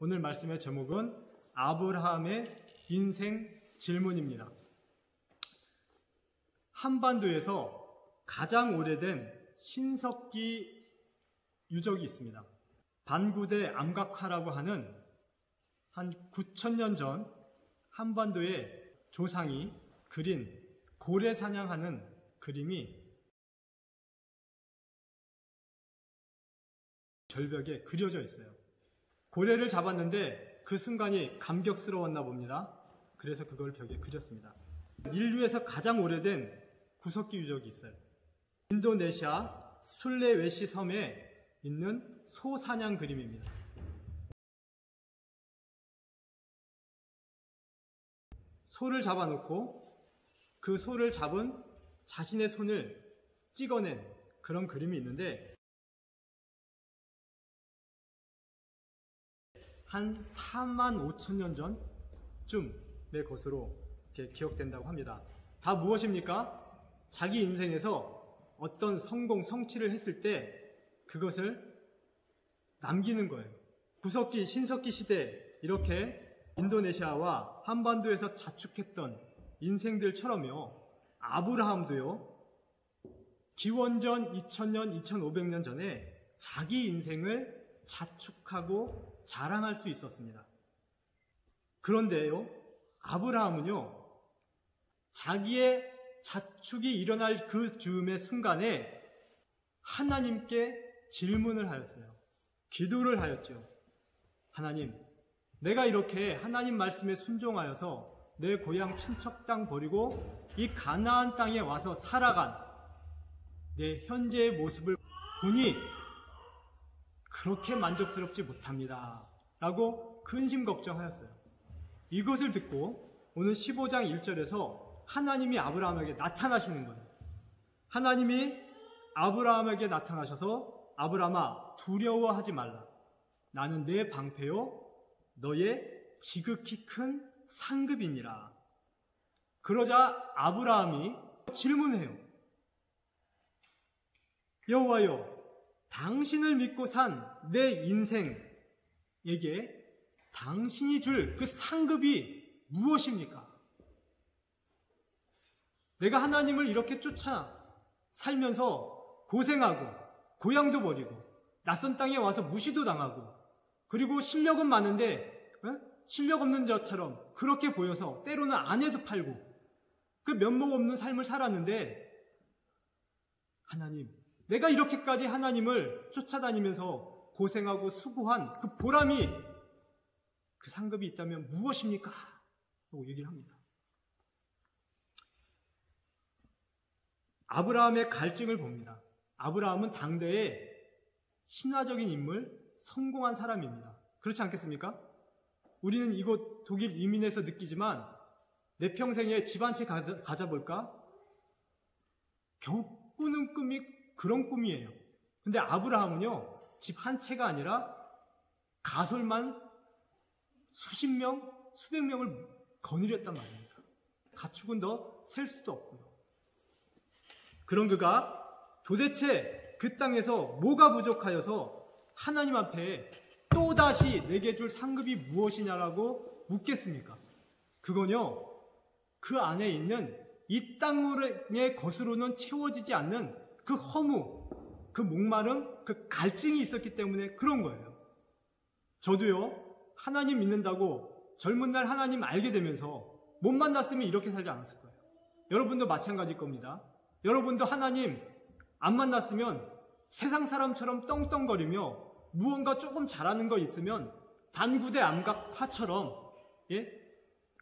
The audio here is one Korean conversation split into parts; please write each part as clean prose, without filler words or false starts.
오늘 말씀의 제목은 아브라함의 인생 질문입니다. 한반도에서 가장 오래된 신석기 유적이 있습니다. 반구대 암각화라고 하는 한 9,000년 전 한반도의 조상이 그린 고래 사냥하는 그림이 절벽에 그려져 있어요. 고래를 잡았는데 그 순간이 감격스러웠나 봅니다. 그래서 그걸 벽에 그렸습니다. 인류에서 가장 오래된 구석기 유적이 있어요. 인도네시아 술레웨시 섬에 있는 소 사냥 그림입니다. 소를 잡아놓고 그 소를 잡은 자신의 손을 찍어낸 그런 그림이 있는데 한 45,000년 전쯤의 것으로 이렇게 기억된다고 합니다. 다 무엇입니까? 자기 인생에서 어떤 성공, 성취를 했을 때 그것을 남기는 거예요. 구석기, 신석기 시대 이렇게 인도네시아와 한반도에서 자축했던 인생들처럼요. 아브라함도요. 기원전 2000년, 2500년 전에 자기 인생을 자축하고 자랑할 수 있었습니다. 그런데요, 아브라함은요, 자기의 자축이 일어날 그 즈음의 순간에 하나님께 질문을 하였어요. 기도를 하였죠. 하나님, 내가 이렇게 하나님 말씀에 순종하여서 내 고향 친척 땅 버리고 이 가나안 땅에 와서 살아간 내 현재의 모습을 보니 그렇게 만족스럽지 못합니다. 라고 근심 걱정하였어요. 이것을 듣고 오늘 15장 1절에서 하나님이 아브라함에게 나타나시는 거예요. 하나님이 아브라함에게 나타나셔서 아브라함아 두려워하지 말라. 나는 내 방패요 너의 지극히 큰 상급이니라. 그러자 아브라함이 질문해요. 여호와여, 당신을 믿고 산 내 인생에게 당신이 줄 그 상급이 무엇입니까? 내가 하나님을 이렇게 쫓아 살면서 고생하고 고향도 버리고 낯선 땅에 와서 무시도 당하고 그리고 실력은 많은데 실력 없는 자처럼 그렇게 보여서 때로는 아내도 팔고 그 면목 없는 삶을 살았는데 하나님, 내가 이렇게까지 하나님을 쫓아다니면서 고생하고 수고한 그 보람이 그 상급이 있다면 무엇입니까? 라고 얘기를 합니다. 아브라함의 갈증을 봅니다. 아브라함은 당대의 신화적인 인물, 성공한 사람입니다. 그렇지 않겠습니까? 우리는 이곳 독일 이민에서 느끼지만 내 평생에 집 한 채 가져볼까? 겨우 꾸는 꿈이 그런 꿈이에요. 근데 아브라함은요, 집 한 채가 아니라 가솔만 수십 명, 수백 명을 거느렸단 말입니다. 가축은 더 셀 수도 없고요. 그런 그가 도대체 그 땅에서 뭐가 부족하여서 하나님 앞에 또다시 내게 줄 상급이 무엇이냐라고 묻겠습니까? 그건요, 그 안에 있는 이 땅의 것으로는 채워지지 않는 그 허무, 그 목마름, 그 갈증이 있었기 때문에 그런 거예요. 저도요, 하나님 믿는다고 젊은 날 하나님 알게 되면서 못 만났으면 이렇게 살지 않았을 거예요. 여러분도 마찬가지일 겁니다. 여러분도 하나님 안 만났으면 세상 사람처럼 떵떵거리며 무언가 조금 잘하는 거 있으면 반구대 암각화처럼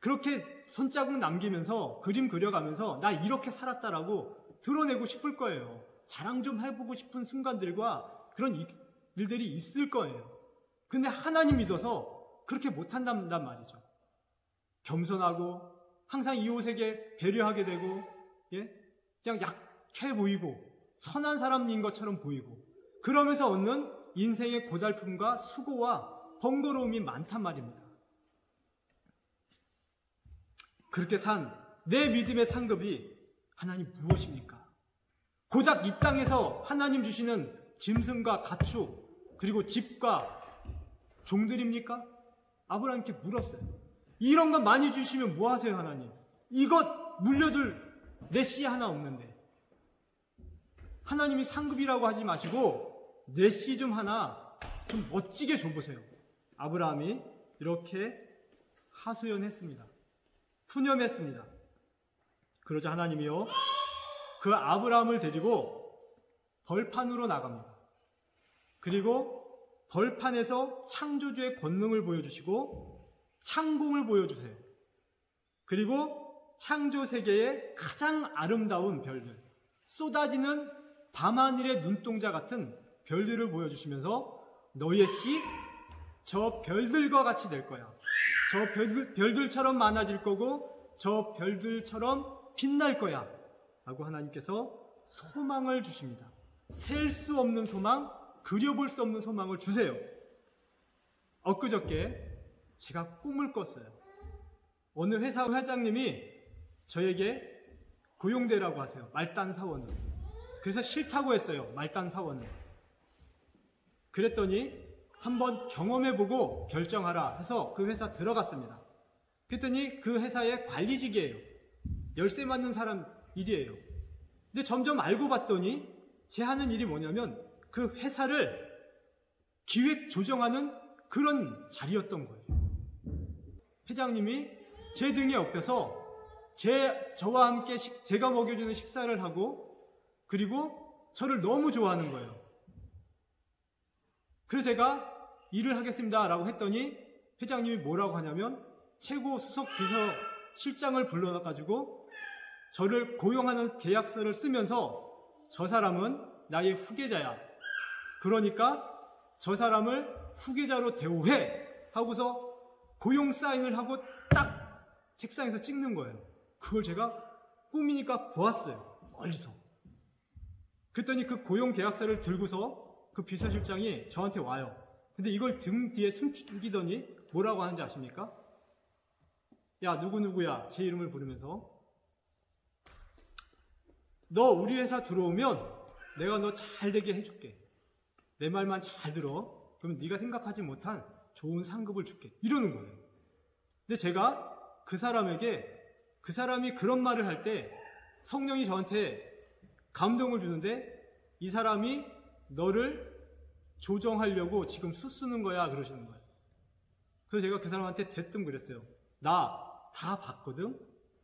그렇게 손자국 남기면서 그림 그려가면서 나 이렇게 살았다라고 드러내고 싶을 거예요. 자랑 좀 해보고 싶은 순간들과 그런 일들이 있을 거예요. 근데 하나님 믿어서 그렇게 못한단 말이죠. 겸손하고 항상 이웃에게 배려하게 되고 그냥 약해 보이고 선한 사람인 것처럼 보이고 그러면서 얻는 인생의 고달픔과 수고와 번거로움이 많단 말입니다. 그렇게 산 내 믿음의 상급이 하나님 무엇입니까? 고작 이 땅에서 하나님 주시는 짐승과 가축 그리고 집과 종들입니까? 아브라함께 물었어요. 이런 거 많이 주시면 뭐 하세요, 하나님? 이것 물려둘 내 씨 하나 없는데. 하나님이 상급이라고 하지 마시고 내 씨 좀 하나 좀 멋지게 줘보세요. 아브라함이 이렇게 하소연했습니다. 푸념했습니다. 그러자 하나님이요, 그 아브라함을 데리고 벌판으로 나갑니다. 그리고 벌판에서 창조주의 권능을 보여주시고 창공을 보여주세요. 그리고 창조 세계의 가장 아름다운 별들, 쏟아지는 밤하늘의 눈동자 같은 별들을 보여주시면서 너희의 씨 저 별들과 같이 될 거야. 저 별들처럼 많아질 거고 저 별들처럼 빛날 거야 라고 하나님께서 소망을 주십니다. 셀 수 없는 소망, 그려볼 수 없는 소망을 주세요. 엊그저께 제가 꿈을 꿨어요. 어느 회사 회장님이 저에게 고용되라고 하세요. 말단 사원으로. 그래서 싫다고 했어요. 말단 사원은. 그랬더니 한번 경험해보고 결정하라 해서 그 회사 들어갔습니다. 그랬더니 그 회사의 관리직이에요. 열쇠 맞는 사람 일이에요. 근데 점점 알고 봤더니 제 하는 일이 뭐냐면 그 회사를 기획 조정하는 그런 자리였던 거예요. 회장님이 제 등에 업혀서 저와 함께 제가 먹여주는 식사를 하고 그리고 저를 너무 좋아하는 거예요. 그래서 제가 일을 하겠습니다 라고 했더니 회장님이 뭐라고 하냐면 최고 수석 비서 실장을 불러가지고 저를 고용하는 계약서를 쓰면서 저 사람은 나의 후계자야. 그러니까 저 사람을 후계자로 대우해 하고서 고용 사인을 하고 딱 책상에서 찍는 거예요. 그걸 제가 꿈이니까 보았어요. 멀리서. 그랬더니 그 고용 계약서를 들고서 그 비서실장이 저한테 와요. 근데 이걸 등 뒤에 숨기더니 뭐라고 하는지 아십니까? 야, 누구누구야. 제 이름을 부르면서 너 우리 회사 들어오면 내가 너 잘 되게 해줄게. 내 말만 잘 들어. 그럼 네가 생각하지 못한 좋은 상급을 줄게. 이러는 거예요. 근데 제가 그 사람에게 그 사람이 그런 말을 할 때 성령이 저한테 감동을 주는데 이 사람이 너를 조정하려고 지금 수쓰는 거야 그러시는 거예요. 그래서 제가 그 사람한테 대뜸 그랬어요. 나 다 봤거든.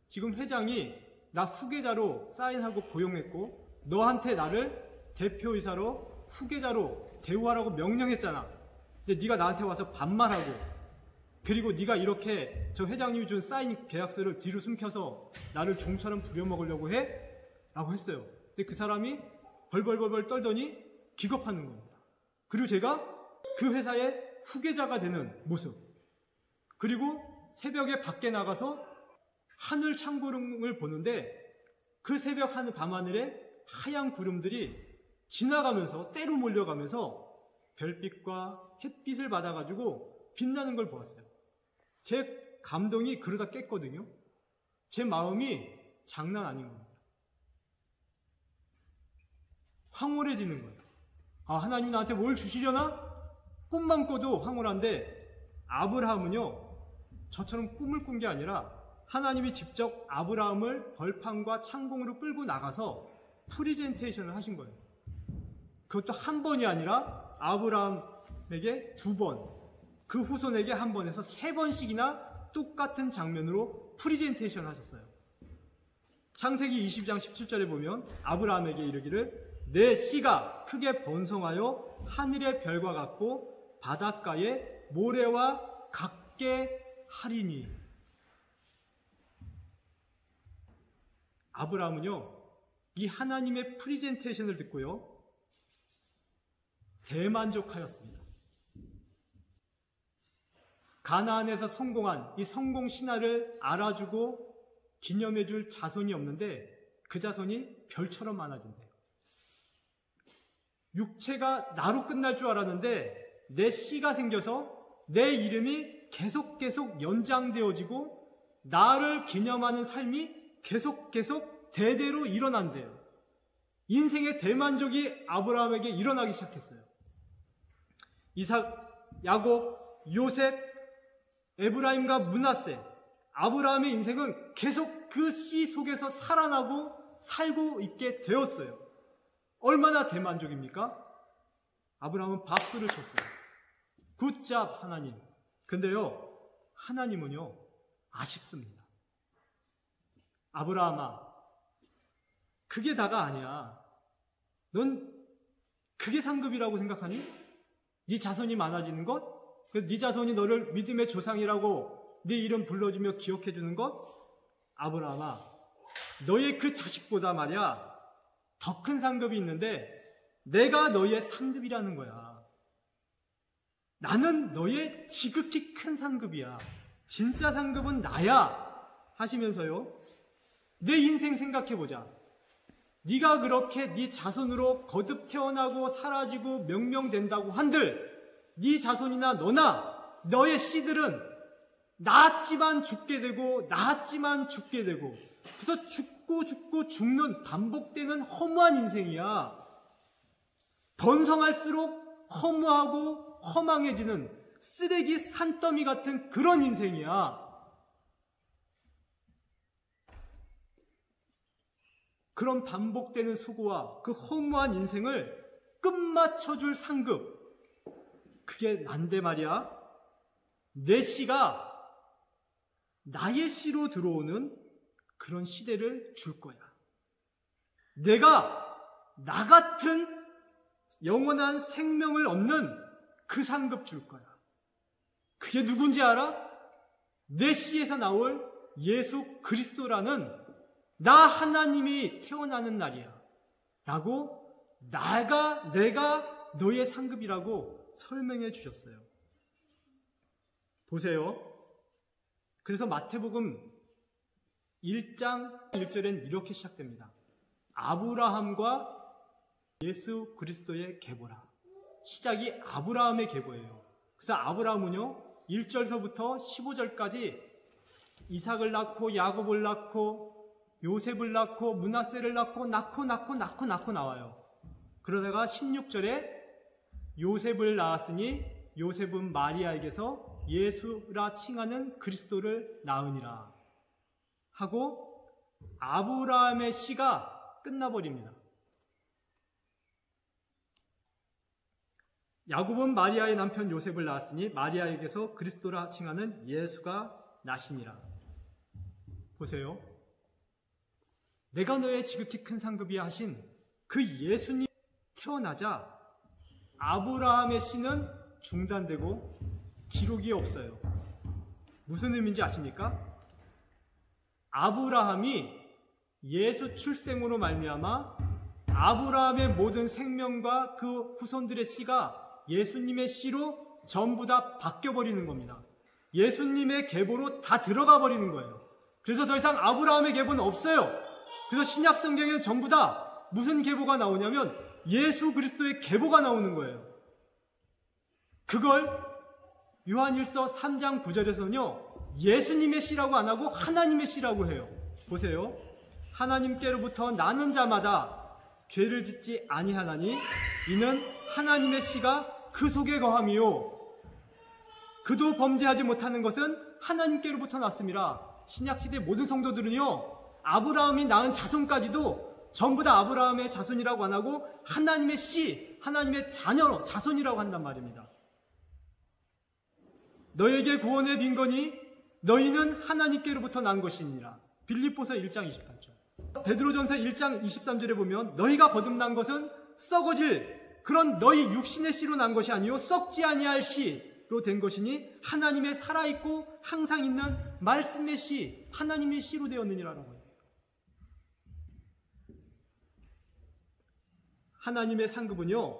지금 회장이 나 후계자로 사인하고 고용했고 너한테 나를 대표이사로 후계자로 대우하라고 명령했잖아. 근데 네가 나한테 와서 반말하고 그리고 네가 이렇게 저 회장님이 준 사인 계약서를 뒤로 숨겨서 나를 종처럼 부려먹으려고 해? 라고 했어요. 근데 그 사람이 벌벌벌벌 떨더니 기겁하는 겁니다. 그리고 제가 그 회사의 후계자가 되는 모습, 그리고 새벽에 밖에 나가서 하늘 창구름을 보는데 그 새벽 하늘 밤하늘에 하얀 구름들이 지나가면서 때로 몰려가면서 별빛과 햇빛을 받아가지고 빛나는 걸 보았어요. 제 감동이 그러다 깼거든요. 제 마음이 장난 아닌 겁니다. 황홀해지는 거예요. 아, 하나님 나한테 뭘 주시려나? 꿈만 꿔도 황홀한데 아브라함은요, 저처럼 꿈을 꾼 게 아니라 하나님이 직접 아브라함을 벌판과 창공으로 끌고 나가서 프리젠테이션을 하신 거예요. 그것도 한 번이 아니라 아브라함에게 2번, 그 후손에게 한 번에서 3번씩이나 똑같은 장면으로 프리젠테이션을 하셨어요. 창세기 20장 17절에 보면 아브라함에게 이르기를 내 씨가 크게 번성하여 하늘의 별과 같고 바닷가의 모래와 같게 하리니. 아브라함은요, 이 하나님의 프리젠테이션을 듣고요, 대만족하였습니다. 가나안에서 성공한 이 성공 신화를 알아주고 기념해줄 자손이 없는데 그 자손이 별처럼 많아진대요. 육체가 나로 끝날 줄 알았는데 내 씨가 생겨서 내 이름이 계속 연장되어지고 나를 기념하는 삶이 계속 대대로 일어난대요. 인생의 대만족이 아브라함에게 일어나기 시작했어요. 이삭, 야곱, 요셉, 에브라임과 므낫세, 아브라함의 인생은 계속 그 씨 속에서 살아나고 살고 있게 되었어요. 얼마나 대만족입니까? 아브라함은 박수를 쳤어요. 굿잡 하나님. 근데요, 하나님은요, 아쉽습니다. 아브라함아, 그게 다가 아니야. 넌 그게 상급이라고 생각하니? 네 자손이 많아지는 것? 네 자손이 너를 믿음의 조상이라고 네 이름 불러주며 기억해주는 것? 아브라함아, 너의 그 자식보다 말이야 더 큰 상급이 있는데 내가 너의 상급이라는 거야. 나는 너의 지극히 큰 상급이야. 진짜 상급은 나야. 하시면서요, 내 인생 생각해보자. 네가 그렇게 네 자손으로 거듭 태어나고 사라지고 명명된다고 한들 네 자손이나 너나 너의 씨들은 낳았지만 죽게 되고 낳았지만 죽게 되고, 그래서 죽고 죽는 반복되는 허무한 인생이야. 번성할수록 허무하고 허망해지는 쓰레기 산더미 같은 그런 인생이야. 그런 반복되는 수고와 그 허무한 인생을 끝마쳐줄 상급, 그게 난데 말이야. 내 씨가 나의 씨로 들어오는 그런 시대를 줄 거야. 내가 나 같은 영원한 생명을 얻는 그 상급 줄 거야. 그게 누군지 알아? 내 씨에서 나올 예수 그리스도라는 나 하나님이 태어나는 날이야. 라고 내가 너의 상급이라고 설명해 주셨어요. 보세요. 그래서 마태복음 1장 1절엔 이렇게 시작됩니다. 아브라함과 예수 그리스도의 계보라. 시작이 아브라함의 계보예요. 그래서 아브라함은요, 1절서부터 15절까지 이삭을 낳고 야곱을 낳고 요셉을 낳고 므낫세를 낳고 나와요. 그러다가 16절에 요셉을 낳았으니 요셉은 마리아에게서 예수라 칭하는 그리스도를 낳으니라 하고 아브라함의 씨가 끝나버립니다. 야곱은 마리아의 남편 요셉을 낳았으니 마리아에게서 그리스도라 칭하는 예수가 나시니라. 보세요. 내가 너의 지극히 큰 상급이야 하신 그 예수님 태어나자 아브라함의 씨는 중단되고 기록이 없어요. 무슨 의미인지 아십니까? 아브라함이 예수 출생으로 말미암아 아브라함의 모든 생명과 그 후손들의 씨가 예수님의 씨로 전부 다 바뀌어버리는 겁니다. 예수님의 계보로 다 들어가 버리는 거예요. 그래서 더 이상 아브라함의 계보는 없어요. 그래서 신약 성경에는 전부 다 무슨 계보가 나오냐면 예수 그리스도의 계보가 나오는 거예요. 그걸 요한일서 3장 9절에서는요, 예수님의 씨라고 안 하고 하나님의 씨라고 해요. 보세요. 하나님께로부터 나는 자마다 죄를 짓지 아니하나니 이는 하나님의 씨가 그 속에 거함이요 그도 범죄하지 못하는 것은 하나님께로부터 났음이라. 신약시대 모든 성도들은요, 아브라함이 낳은 자손까지도 전부 다 아브라함의 자손이라고 안 하고 하나님의 씨, 하나님의 자녀, 자손이라고 한단 말입니다. 너에게 구원의 빈건이 너희는 하나님께로부터 난 것이니라. 빌립보서 1장 28절. 베드로전서 1장 23절에 보면 너희가 거듭난 것은 썩어질 그런 너희 육신의 씨로 난 것이 아니요 썩지 아니할 씨로 된 것이니 하나님의 살아있고 항상 있는 말씀의 씨, 하나님의 씨로 되었느니라는 거예요. 하나님의 상급은요,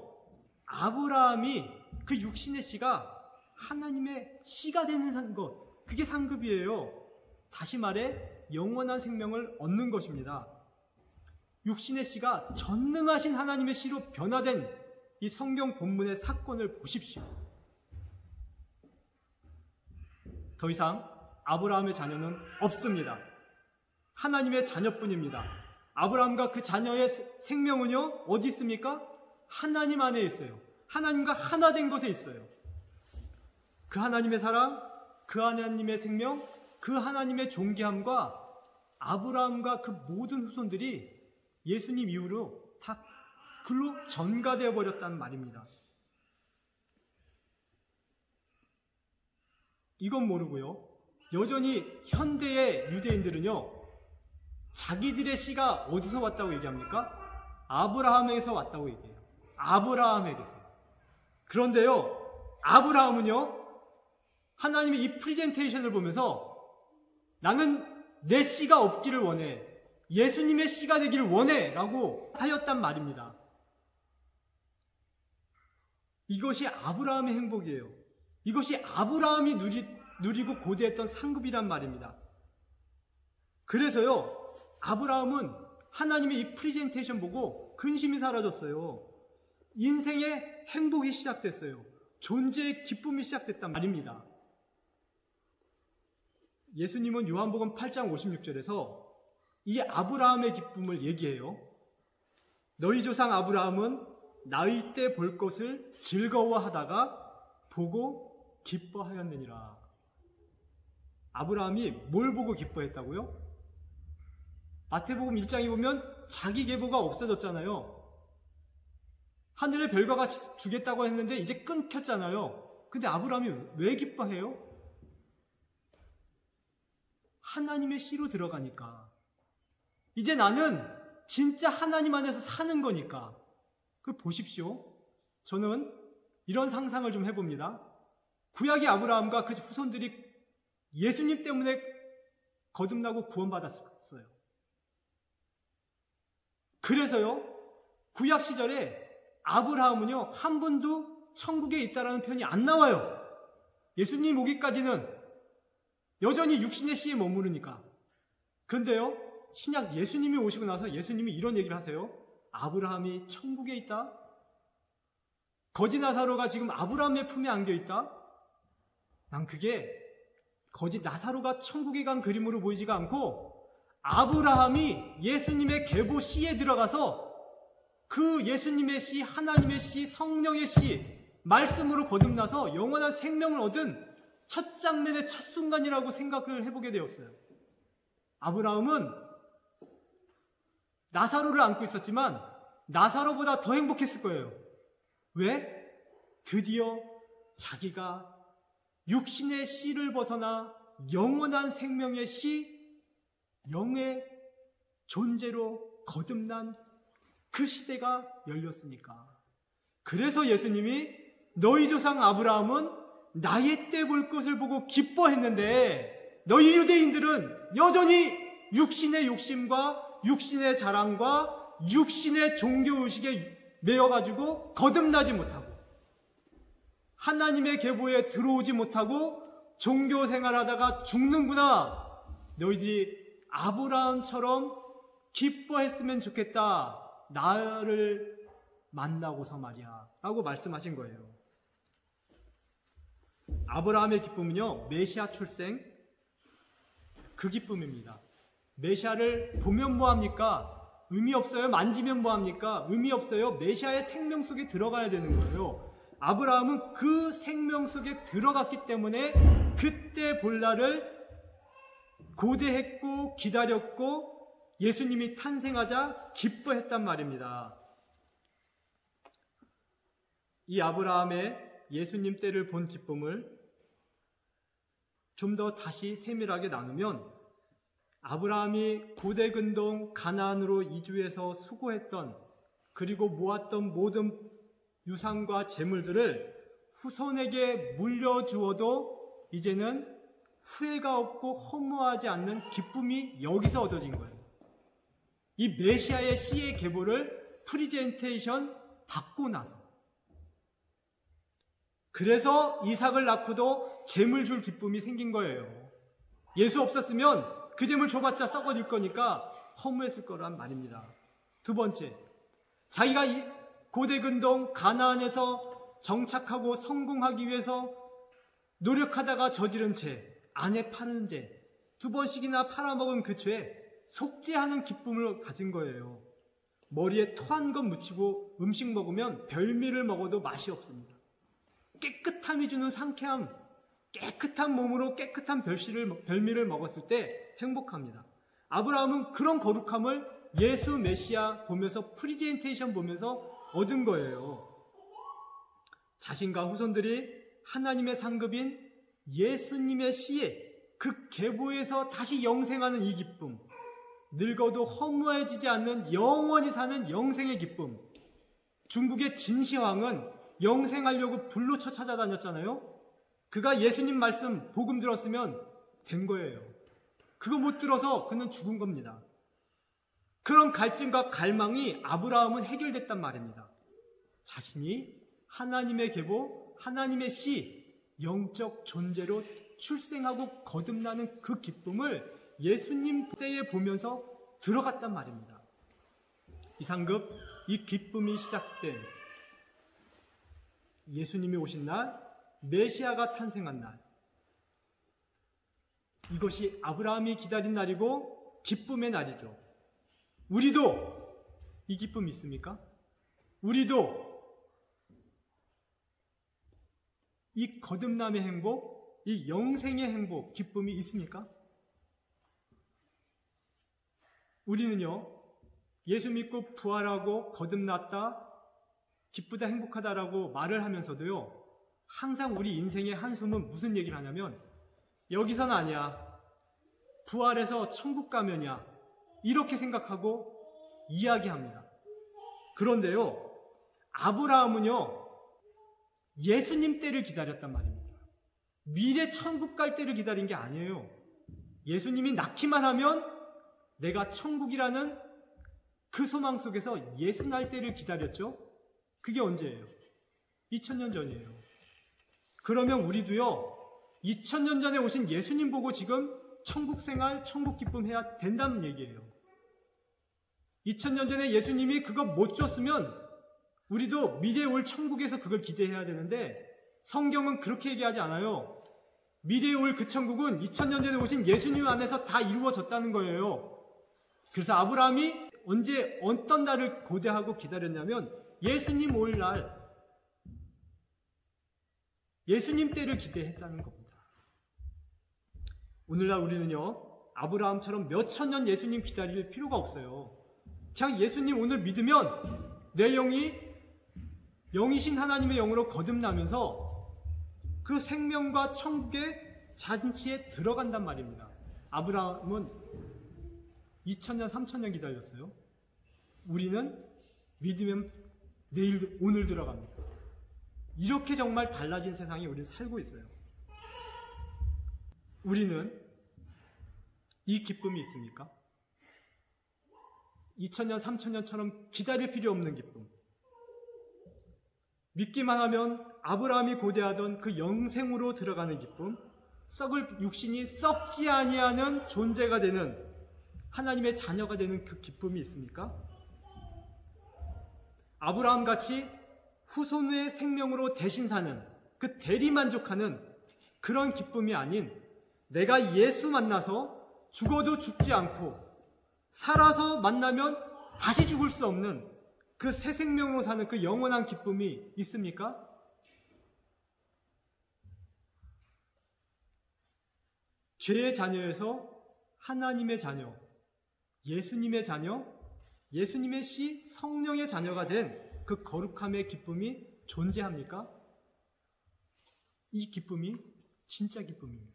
아브라함이 그 육신의 씨가 하나님의 씨가 되는 것, 그게 상급이에요. 다시 말해 영원한 생명을 얻는 것입니다. 육신의 씨가 전능하신 하나님의 씨로 변화된 이 성경 본문의 사건을 보십시오. 더 이상 아브라함의 자녀는 없습니다. 하나님의 자녀뿐입니다. 아브라함과 그 자녀의 생명은요, 어디 있습니까? 하나님 안에 있어요. 하나님과 하나 된 것에 있어요. 그 하나님의 사랑, 그 하나님의 생명, 그 하나님의 존귀함과 아브라함과 그 모든 후손들이 예수님 이후로 다 글로 전가되어 버렸다는 말입니다. 이건 모르고요. 여전히 현대의 유대인들은요, 자기들의 씨가 어디서 왔다고 얘기합니까? 아브라함에게서 왔다고 얘기해요. 아브라함에게서. 그런데요, 아브라함은요, 하나님의 이 프리젠테이션을 보면서 나는 내 씨가 없기를 원해. 예수님의 씨가 되기를 원해. 라고 하였단 말입니다. 이것이 아브라함의 행복이에요. 이것이 아브라함이 누리고 고대했던 상급이란 말입니다. 그래서요, 아브라함은 하나님의 이 프리젠테이션 보고 근심이 사라졌어요. 인생의 행복이 시작됐어요. 존재의 기쁨이 시작됐단 말입니다. 예수님은 요한복음 8장 56절에서 이 아브라함의 기쁨을 얘기해요. 너희 조상 아브라함은 나이 때 볼 것을 즐거워하다가 보고 기뻐하였느니라. 아브라함이 뭘 보고 기뻐했다고요? 마태복음 1장에 보면 자기 계보가 없어졌잖아요. 하늘의 별과 같이 주겠다고 했는데 이제 끊겼잖아요. 근데 아브라함이 왜 기뻐해요? 하나님의 씨로 들어가니까. 이제 나는 진짜 하나님 안에서 사는 거니까. 그걸 보십시오. 저는 이런 상상을 좀 해봅니다. 구약의 아브라함과 그 후손들이 예수님 때문에 거듭나고 구원받았어요. 그래서요, 구약 시절에 아브라함은요, 한 분도 천국에 있다라는 편이 안 나와요. 예수님 오기까지는 여전히 육신의 씨에 머무르니까. 그런데요, 신약 예수님이 오시고 나서 예수님이 이런 얘기를 하세요. 아브라함이 천국에 있다? 거지 나사로가 지금 아브라함의 품에 안겨 있다? 난 그게 거지 나사로가 천국에 간 그림으로 보이지가 않고 아브라함이 예수님의 계보 씨에 들어가서 그 예수님의 씨, 하나님의 씨, 성령의 씨, 말씀으로 거듭나서 영원한 생명을 얻은 첫 장면의 첫 순간이라고 생각을 해보게 되었어요. 아브라함은 나사로를 안고 있었지만 나사로보다 더 행복했을 거예요. 왜? 드디어 자기가 육신의 씨를 벗어나 영원한 생명의 씨, 영의 존재로 거듭난 그 시대가 열렸으니까. 그래서 예수님이 너희 조상 아브라함은 나의 때 볼 것을 보고 기뻐했는데 너희 유대인들은 여전히 육신의 욕심과 육신의 자랑과 육신의 종교의식에 매여가지고 거듭나지 못하고 하나님의 계보에 들어오지 못하고 종교 생활하다가 죽는구나. 너희들이 아브라함처럼 기뻐했으면 좋겠다. 나를 만나고서 말이야. 라고 말씀하신 거예요. 아브라함의 기쁨은요, 메시아 출생, 그 기쁨입니다. 메시아를 보면 뭐합니까? 의미 없어요. 만지면 뭐합니까? 의미 없어요. 메시아의 생명 속에 들어가야 되는 거예요. 아브라함은 그 생명 속에 들어갔기 때문에 그때 볼 날을 고대했고 기다렸고 예수님이 탄생하자 기뻐했단 말입니다. 이 아브라함의 예수님 때를 본 기쁨을 좀 더 다시 세밀하게 나누면 아브라함이 고대 근동 가나안으로 이주해서 수고했던 그리고 모았던 모든 유산과 재물들을 후손에게 물려주어도 이제는 후회가 없고 허무하지 않는 기쁨이 여기서 얻어진 거예요. 이 메시아의 씨의 계보를 프리젠테이션 받고 나서. 그래서 이삭을 낳고도 재물 줄 기쁨이 생긴 거예요. 예수 없었으면 그 재물 줘봤자 썩어질 거니까 허무했을 거란 말입니다. 두 번째, 자기가 이 고대 근동 가나안에서 정착하고 성공하기 위해서 노력하다가 저지른 죄, 아내 파는 죄, 두 번씩이나 팔아먹은 그 죄에 속죄하는 기쁨을 가진 거예요. 머리에 토한 것 묻히고 음식 먹으면 별미를 먹어도 맛이 없습니다. 깨끗함이 주는 상쾌함, 깨끗한 몸으로 깨끗한 별미를 먹었을 때 행복합니다. 아브라함은 그런 거룩함을 예수 메시아 보면서 프리젠테이션 보면서 얻은 거예요. 자신과 후손들이 하나님의 상급인 예수님의 씨에 그 계보에서 다시 영생하는 이 기쁨, 늙어도 허무해지지 않는 영원히 사는 영생의 기쁨. 중국의 진시황은 영생하려고 불로쳐 찾아다녔잖아요. 그가 예수님 말씀 복음 들었으면 된 거예요. 그거 못 들어서 그는 죽은 겁니다. 그런 갈증과 갈망이 아브라함은 해결됐단 말입니다. 자신이 하나님의 계보, 하나님의 씨, 영적 존재로 출생하고 거듭나는 그 기쁨을 예수님 때에 보면서 들어갔단 말입니다. 이 상급, 이 기쁨이 시작된 예수님이 오신 날, 메시아가 탄생한 날, 이것이 아브라함이 기다린 날이고 기쁨의 날이죠. 우리도 이 기쁨이 있습니까? 우리도 이 거듭남의 행복, 이 영생의 행복, 기쁨이 있습니까? 우리는요, 예수 믿고 부활하고 거듭났다, 기쁘다, 행복하다라고 말을 하면서도요, 항상 우리 인생의 한숨은 무슨 얘기를 하냐면, 여기서는 아니야, 부활해서 천국 가면이야, 이렇게 생각하고 이야기합니다. 그런데요, 아브라함은요, 예수님 때를 기다렸단 말입니다. 미래 천국 갈 때를 기다린 게 아니에요. 예수님이 낳기만 하면 내가 천국이라는 그 소망 속에서 예수 날 때를 기다렸죠. 그게 언제예요? 2000년 전이에요. 그러면 우리도요, 2000년 전에 오신 예수님 보고 지금 천국 생활, 천국 기쁨 해야 된다는 얘기예요. 2000년 전에 예수님이 그거 못 줬으면 우리도 미래에 올 천국에서 그걸 기대해야 되는데, 성경은 그렇게 얘기하지 않아요. 미래에 올 그 천국은 2000년 전에 오신 예수님 안에서 다 이루어졌다는 거예요. 그래서 아브라함이 언제 어떤 날을 고대하고 기다렸냐면 예수님 올 날, 예수님 때를 기대했다는 겁니다. 오늘날 우리는요, 아브라함처럼 몇천 년 예수님 기다릴 필요가 없어요. 그냥 예수님 오늘 믿으면 내 영이신 하나님의 영으로 거듭나면서 그 생명과 천국의 잔치에 들어간단 말입니다. 아브라함은 2000년, 3000년 기다렸어요. 우리는 믿으면 내일, 오늘 들어갑니다. 이렇게 정말 달라진 세상에 우리는 살고 있어요. 우리는 이 기쁨이 있습니까? 2000년, 3000년처럼 기다릴 필요 없는 기쁨. 믿기만 하면 아브라함이 고대하던 그 영생으로 들어가는 기쁨, 썩을 육신이 썩지 아니하는 존재가 되는 하나님의 자녀가 되는 그 기쁨이 있습니까? 아브라함같이 후손의 생명으로 대신 사는, 그 대리만족하는 그런 기쁨이 아닌, 내가 예수 만나서 죽어도 죽지 않고 살아서 만나면 다시 죽을 수 없는 그 새 생명으로 사는 그 영원한 기쁨이 있습니까? 죄의 자녀에서 하나님의 자녀, 예수님의 자녀, 예수님의 씨, 성령의 자녀가 된 그 거룩함의 기쁨이 존재합니까? 이 기쁨이 진짜 기쁨입니다.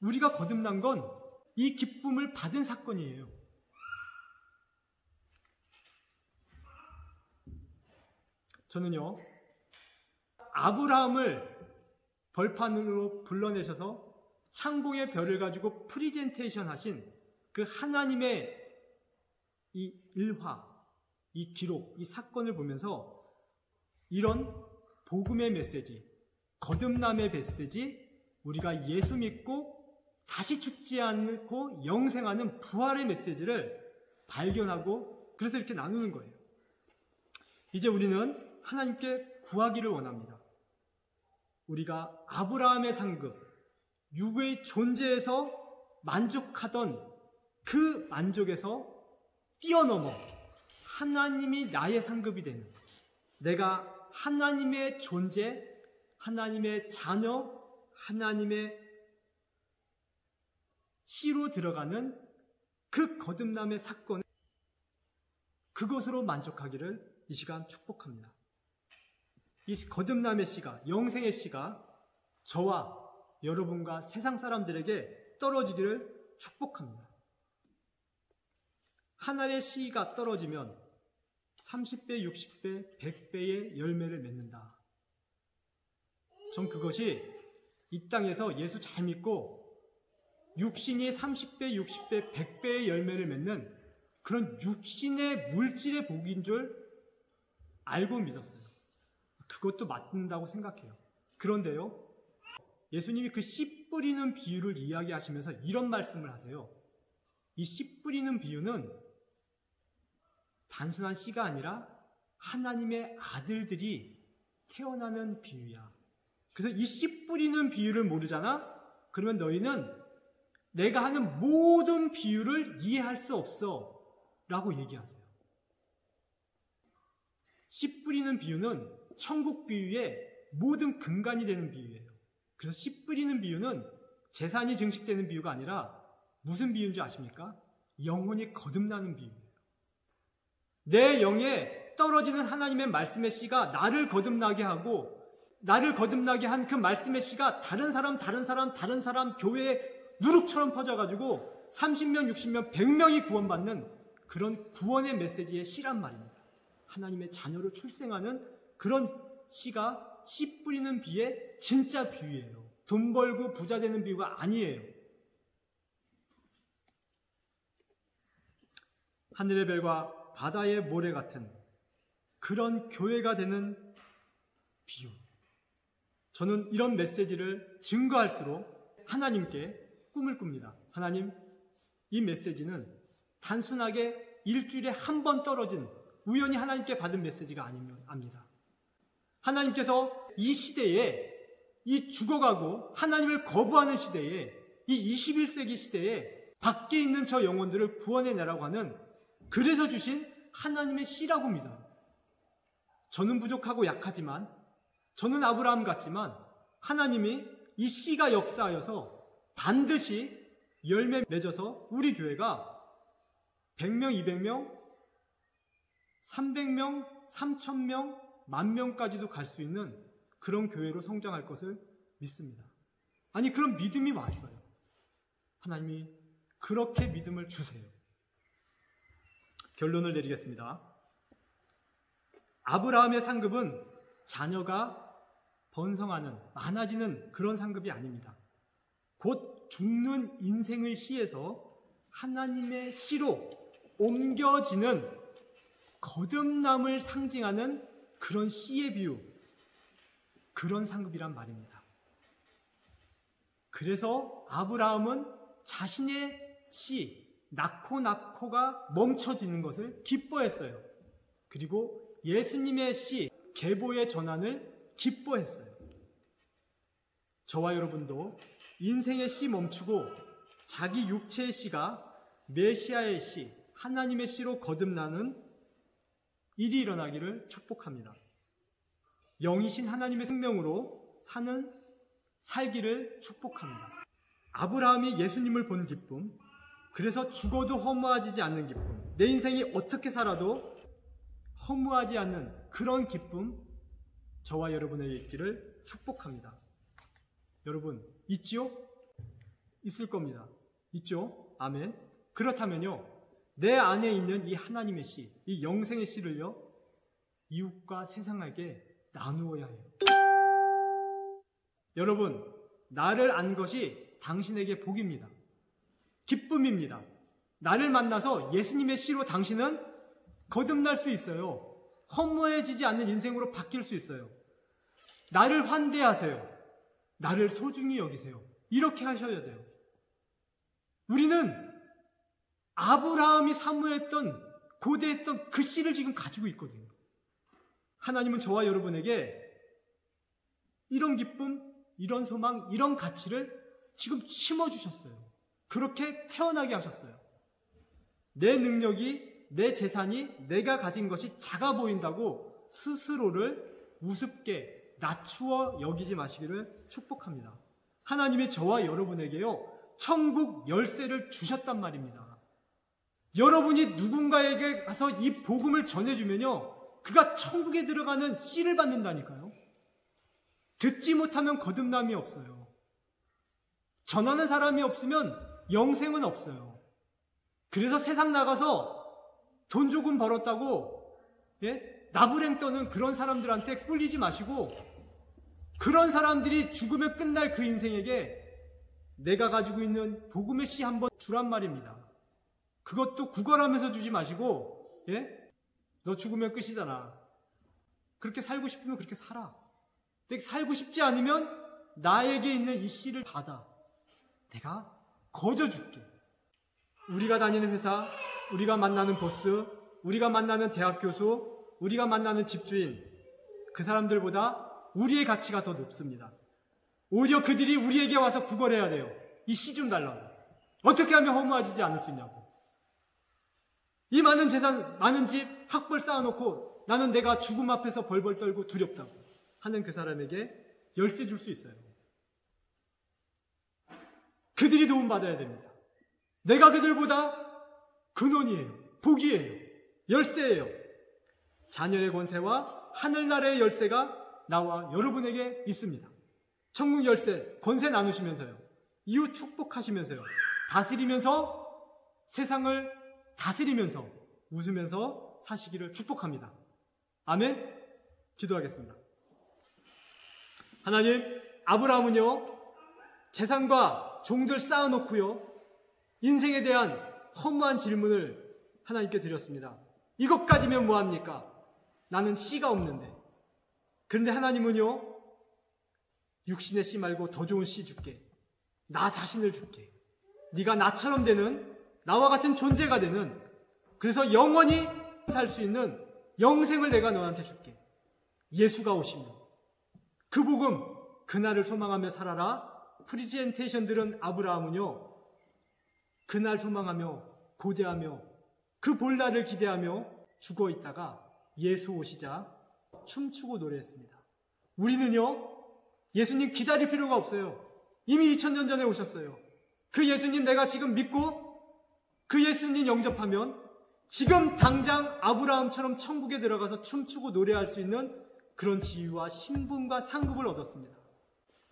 우리가 거듭난 건 이 기쁨을 받은 사건이에요. 저는요, 아브라함을 벌판으로 불러내셔서 창공의 별을 가지고 프리젠테이션 하신 그 하나님의 이 일화, 이 기록, 이 사건을 보면서 이런 복음의 메시지, 거듭남의 메시지, 우리가 예수 믿고 다시 죽지 않고 영생하는 부활의 메시지를 발견하고 그래서 이렇게 나누는 거예요. 이제 우리는 하나님께 구하기를 원합니다. 우리가 아브라함의 상급, 육의 존재에서 만족하던 그 만족에서 뛰어넘어 하나님이 나의 상급이 되는, 내가 하나님의 존재, 하나님의 자녀, 하나님의 씨로 들어가는 그 거듭남의 사건, 그것으로 만족하기를 이 시간 축복합니다. 이 거듭남의 씨가, 영생의 씨가 저와 여러분과 세상 사람들에게 떨어지기를 축복합니다. 하늘의 씨가 떨어지면 30배, 60배, 100배의 열매를 맺는다. 전 그것이 이 땅에서 예수 잘 믿고 육신이 30배, 60배, 100배의 열매를 맺는 그런 육신의 물질의 복인 줄 알고 믿었어요. 그것도 맞는다고 생각해요. 그런데요, 예수님이 그 씨 뿌리는 비유를 이야기하시면서 이런 말씀을 하세요. 이 씨 뿌리는 비유는 단순한 씨가 아니라 하나님의 아들들이 태어나는 비유야. 그래서 이 씨 뿌리는 비유를 모르잖아? 그러면 너희는 내가 하는 모든 비유를 이해할 수 없어 라고 얘기하세요. 씨 뿌리는 비유는 천국 비유의 모든 근간이 되는 비유예요. 그래서 씨 뿌리는 비유는 재산이 증식되는 비유가 아니라 무슨 비유인지 아십니까? 영혼이 거듭나는 비유예요. 내 영에 떨어지는 하나님의 말씀의 씨가 나를 거듭나게 하고, 나를 거듭나게 한 그 말씀의 씨가 다른 사람 교회에 누룩처럼 퍼져가지고 30명, 60명, 100명이 구원받는 그런 구원의 메시지의 씨란 말입니다. 하나님의 자녀로 출생하는 그런 씨가 씨 뿌리는 비의 진짜 비유예요. 돈 벌고 부자 되는 비유가 아니에요. 하늘의 별과 바다의 모래 같은 그런 교회가 되는 비유. 저는 이런 메시지를 증거할수록 하나님께 꿈을 꿉니다. 하나님, 이 메시지는 단순하게 일주일에 한 번 떨어진 우연히 하나님께 받은 메시지가 아니면 압니다. 하나님께서 이 시대에, 이 죽어가고 하나님을 거부하는 시대에, 이 21세기 시대에 밖에 있는 저 영혼들을 구원해내라고 하는, 그래서 주신 하나님의 씨라고 믿어요. 저는 부족하고 약하지만, 저는 아브라함 같지만 하나님이 이 씨가 역사하여서 반드시 열매 맺어서 우리 교회가 100명, 200명, 300명, 3000명, 10,000명까지도 갈 수 있는 그런 교회로 성장할 것을 믿습니다. 아니, 그런 믿음이 왔어요. 하나님이 그렇게 믿음을 주세요. 결론을 내리겠습니다. 아브라함의 상급은 자녀가 번성하는, 많아지는 그런 상급이 아닙니다. 곧 죽는 인생의 씨에서 하나님의 씨로 옮겨지는 거듭남을 상징하는 그런 씨의 비유, 그런 상급이란 말입니다. 그래서 아브라함은 자신의 씨, 낳고가 멈춰지는 것을 기뻐했어요. 그리고 예수님의 씨, 계보의 전환을 기뻐했어요. 저와 여러분도 인생의 씨 멈추고 자기 육체의 씨가 메시아의 씨, 하나님의 씨로 거듭나는 일이 일어나기를 축복합니다. 영이신 하나님의 생명으로 살기를 축복합니다. 아브라함이 예수님을 본 기쁨, 그래서 죽어도 허무하지 않는 기쁨, 내 인생이 어떻게 살아도 허무하지 않는 그런 기쁨, 저와 여러분에게 있기를 축복합니다. 여러분, 있지요? 있을 겁니다. 있죠? 아멘. 그렇다면요, 내 안에 있는 이 하나님의 씨, 이 영생의 씨를요, 이웃과 세상에게 나누어야 해요. 여러분, 나를 안 것이 당신에게 복입니다. 기쁨입니다. 나를 만나서 예수님의 씨로 당신은 거듭날 수 있어요. 허무해지지 않는 인생으로 바뀔 수 있어요. 나를 환대하세요. 나를 소중히 여기세요. 이렇게 하셔야 돼요. 우리는 아브라함이 사모했던, 고대했던 그 씨를 지금 가지고 있거든요. 하나님은 저와 여러분에게 이런 기쁨, 이런 소망, 이런 가치를 지금 심어주셨어요. 그렇게 태어나게 하셨어요. 내 능력이, 내 재산이, 내가 가진 것이 작아 보인다고 스스로를 우습게 낮추어 여기지 마시기를 축복합니다. 하나님이 저와 여러분에게요, 천국 열쇠를 주셨단 말입니다. 여러분이 누군가에게 가서 이 복음을 전해주면요, 그가 천국에 들어가는 씨를 받는다니까요. 듣지 못하면 거듭남이 없어요. 전하는 사람이 없으면 영생은 없어요. 그래서 세상 나가서 돈 조금 벌었다고 나부랭 떠는 그런 사람들한테 꿀리지 마시고, 그런 사람들이 죽으면 끝날 그 인생에게 내가 가지고 있는 복음의 씨 한번 주란 말입니다. 그것도 구걸하면서 주지 마시고, 너 죽으면 끝이잖아. 그렇게 살고 싶으면 그렇게 살아. 근데 살고 싶지 않으면 나에게 있는 이 씨를 받아. 내가 거저줄게. 우리가 다니는 회사, 우리가 만나는 보스, 우리가 만나는 대학 교수, 우리가 만나는 집주인, 그 사람들보다 우리의 가치가 더 높습니다. 오히려 그들이 우리에게 와서 구걸해야 돼요. 이 씨 좀 달라고. 어떻게 하면 허무해지지 않을 수 있냐고. 이 많은 재산, 많은 집, 학벌 쌓아놓고 나는 내가 죽음 앞에서 벌벌 떨고 두렵다고 하는 그 사람에게 열쇠 줄 수 있어요. 그들이 도움받아야 됩니다. 내가 그들보다 근원이에요. 복이에요. 열쇠예요. 자녀의 권세와 하늘나라의 열쇠가 나와 여러분에게 있습니다. 천국 열쇠, 권세 나누시면서요, 이웃 축복하시면서요, 다스리면서, 세상을 다스리면서 웃으면서 사시기를 축복합니다. 아멘. 기도하겠습니다. 하나님, 아브라함은요, 재산과 종들 쌓아놓고요, 인생에 대한 허무한 질문을 하나님께 드렸습니다. 이것 가지면 뭐합니까? 나는 씨가 없는데. 그런데 하나님은요, 육신의 씨 말고 더 좋은 씨 줄게. 나 자신을 줄게. 네가 나처럼 되는, 나와 같은 존재가 되는, 그래서 영원히 살 수 있는 영생을 내가 너한테 줄게. 예수가 오시면 그 복음, 그날을 소망하며 살아라. 프리젠테이션들은 아브라함은요, 그날 소망하며 고대하며 그 볼날을 기대하며 죽어 있다가 예수 오시자 춤추고 노래했습니다. 우리는요, 예수님 기다릴 필요가 없어요. 이미 2000년 전에 오셨어요. 그 예수님 내가 지금 믿고 그 예수님 영접하면 지금 당장 아브라함처럼 천국에 들어가서 춤추고 노래할 수 있는 그런 지위와 신분과 상급을 얻었습니다.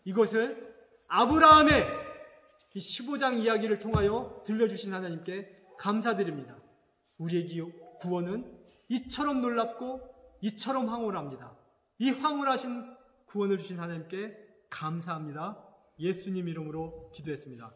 이것을 아브라함의 이 15장 이야기를 통하여 들려주신 하나님께 감사드립니다. 우리의 구원은 이처럼 놀랍고 이처럼 황홀합니다. 이 황홀하신 구원을 주신 하나님께 감사합니다. 예수님 이름으로 기도했습니다.